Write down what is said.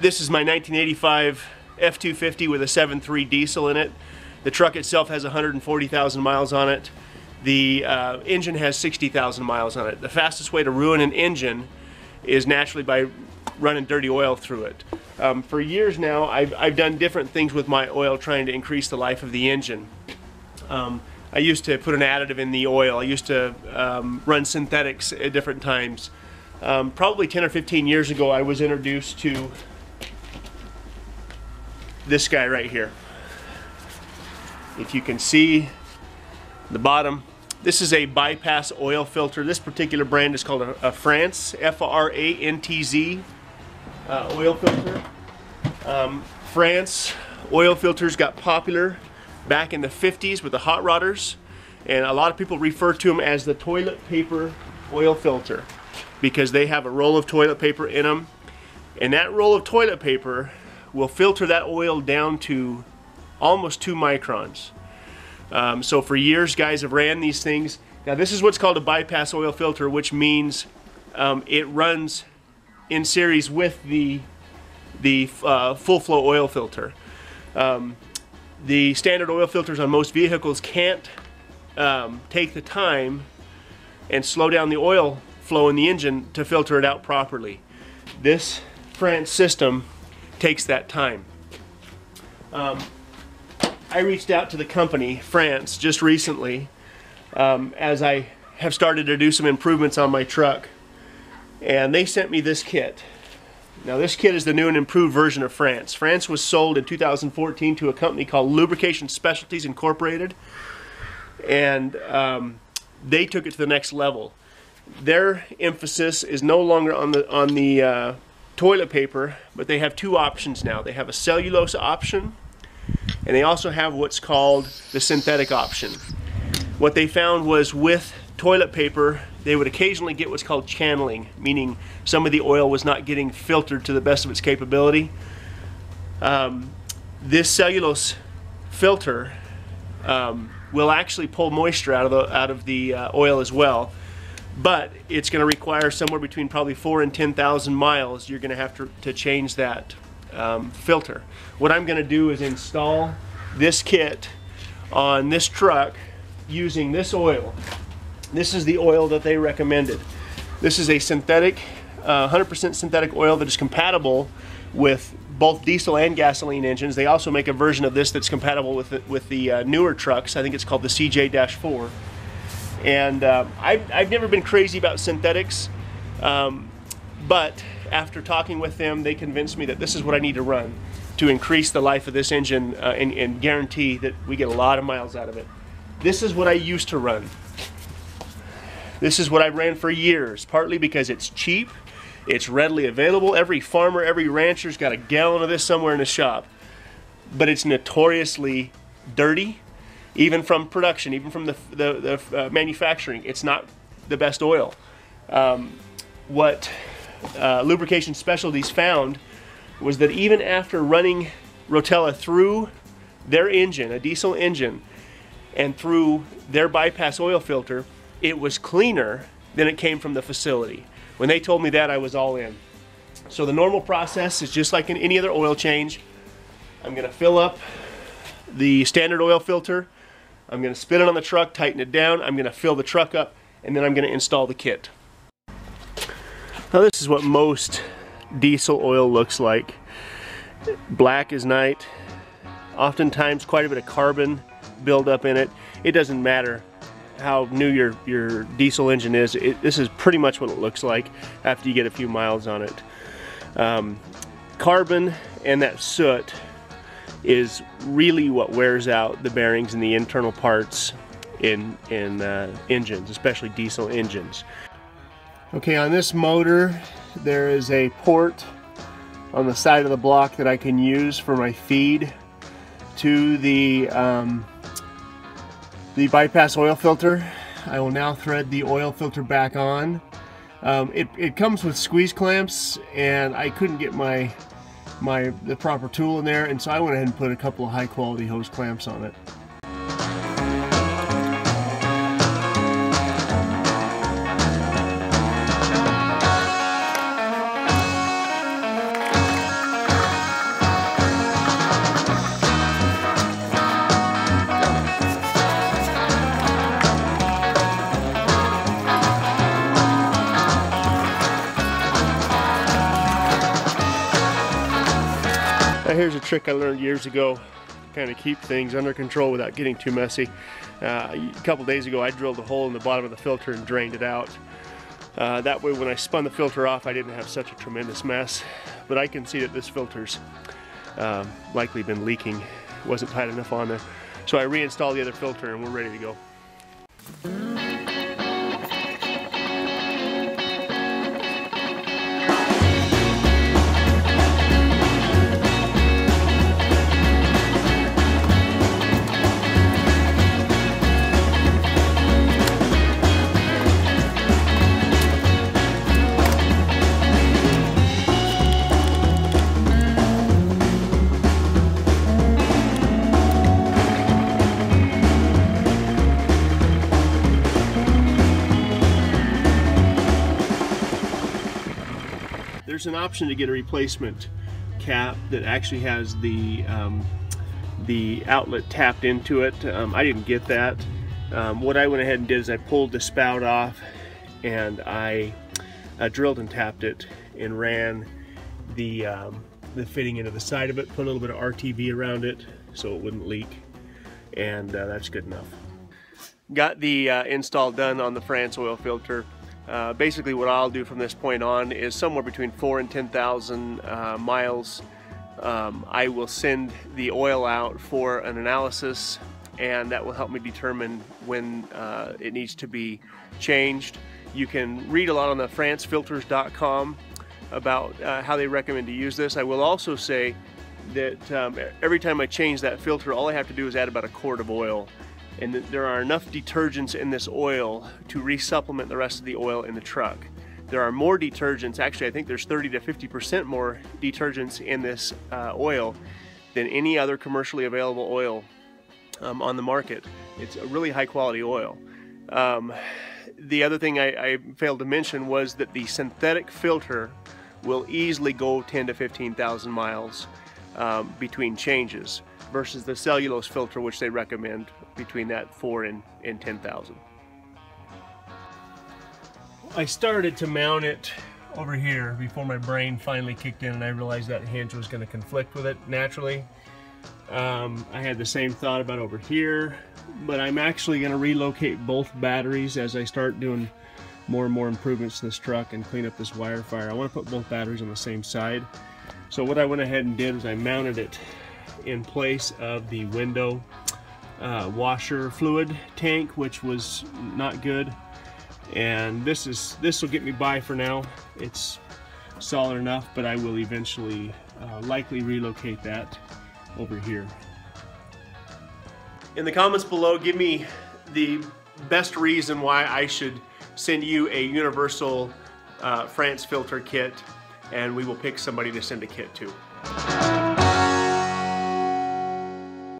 This is my 1985 F-250 with a 7.3 diesel in it. The truck itself has 140,000 miles on it. The engine has 60,000 miles on it. The fastest way to ruin an engine is naturally by running dirty oil through it. For years now, I've done different things with my oil trying to increase the life of the engine. I used to put an additive in the oil. I used to run synthetics at different times. Probably 10 or 15 years ago, I was introduced to this guy right here. If you can see the bottom, this is a bypass oil filter. This particular brand is called a Frantz, F-R-A-N-T-Z oil filter. Frantz oil filters got popular back in the 50s with the hot rodders, and a lot of people refer to them as the toilet paper oil filter because they have a roll of toilet paper in them, and that roll of toilet paper will filter that oil down to almost 2 microns. So for years guys have ran these things. Now this is what's called a bypass oil filter, which means it runs in series with the full flow oil filter. The standard oil filters on most vehicles can't take the time and slow down the oil flow in the engine to filter it out properly. This Frantz system takes that time. I reached out to the company, Frantz, just recently as I have started to do some improvements on my truck, and they sent me this kit. Now this kit is the new and improved version of Frantz. Frantz was sold in 2014 to a company called Lubrication Specialties Incorporated, and they took it to the next level. Their emphasis is no longer on the toilet paper, but they have 2 options now. They have a cellulose option, and they also have what's called the synthetic option. What they found was with toilet paper, they would occasionally get what's called channeling, meaning some of the oil was not getting filtered to the best of its capability. This cellulose filter will actually pull moisture out of the oil as well, but it's going to require somewhere between probably 4,000 and 10,000 miles. You're going to have to change that filter. What I'm going to do is install this kit on this truck using this oil. This is the oil that they recommended. This is a synthetic, 100% synthetic oil that is compatible with both diesel and gasoline engines. They also make a version of this that's compatible with the newer trucks. I think it's called the CJ-4. And I've never been crazy about synthetics, but after talking with them, they convinced me that this is what I need to run to increase the life of this engine and guarantee that we get a lot of miles out of it. This is what I used to run. This is what I ran for years, partly because it's cheap, it's readily available. Every farmer, every rancher's got a gallon of this somewhere in the shop. But it's notoriously dirty, even from production, even from the manufacturing. It's not the best oil. What Lubrication Specialties found was that even after running Rotella through their engine, a diesel engine, and through their bypass oil filter, it was cleaner than it came from the facility. When they told me that, I was all in. So the normal process is just like in any other oil change. I'm going to fill up the standard oil filter. I'm going to spin it on the truck, tighten it down. I'm going to fill the truck up, and then I'm going to install the kit. Now this is what most diesel oil looks like. Black as night. Oftentimes quite a bit of carbon buildup in it. It doesn't matter how new your diesel engine is. This is pretty much what it looks like after you get a few miles on it. Carbon and that soot is really what wears out the bearings and the internal parts in engines, especially diesel engines. Okay, on this motor there is a port on the side of the block that I can use for my feed to the bypass oil filter. I will now thread the oil filter back on. It comes with squeeze clamps, and I couldn't get the proper tool in there, and so I went ahead and put a couple of high quality hose clamps on it. Here's a trick I learned years ago to kind of keep things under control without getting too messy. A couple days ago I drilled a hole in the bottom of the filter and drained it out. That way when I spun the filter off I didn't have such a tremendous mess. But I can see that this filter's likely been leaking. It wasn't tight enough on there. So I reinstalled the other filter and we're ready to go. There's an option to get a replacement cap that actually has the outlet tapped into it. I didn't get that. What I went ahead and did is I pulled the spout off and I drilled and tapped it and ran the fitting into the side of it, put a little bit of RTV around it so it wouldn't leak, and that's good enough. Got the install done on the Frantz oil filter. Basically what I'll do from this point on is somewhere between 4,000 and 10,000 miles. I will send the oil out for an analysis, and that will help me determine when it needs to be changed. You can read a lot on the FrantzFilters.com about how they recommend to use this. I will also say that every time I change that filter, all I have to do is add about a quart of oil. And there are enough detergents in this oil to resupplement the rest of the oil in the truck. There are more detergents, actually I think there's 30 to 50% more detergents in this oil than any other commercially available oil on the market. It's a really high quality oil. The other thing I failed to mention was that the synthetic filter will easily go 10 to 15,000 miles between changes, versus the cellulose filter, which they recommend between that 4,000 and 10,000. I started to mount it over here before my brain finally kicked in and I realized that hinge was going to conflict with it naturally. I had the same thought about over here, but I'm actually going to relocate both batteries as I start doing more and more improvements to this truck and clean up this wire fire. I want to put both batteries on the same side. So what I went ahead and did was I mounted it in place of the window washer fluid tank, which was not good, and this will get me by for now. It's solid enough, but I will eventually likely relocate that over here. In the comments below, give me the best reason why I should send you a universal Frantz filter kit, and we will pick somebody to send a kit to.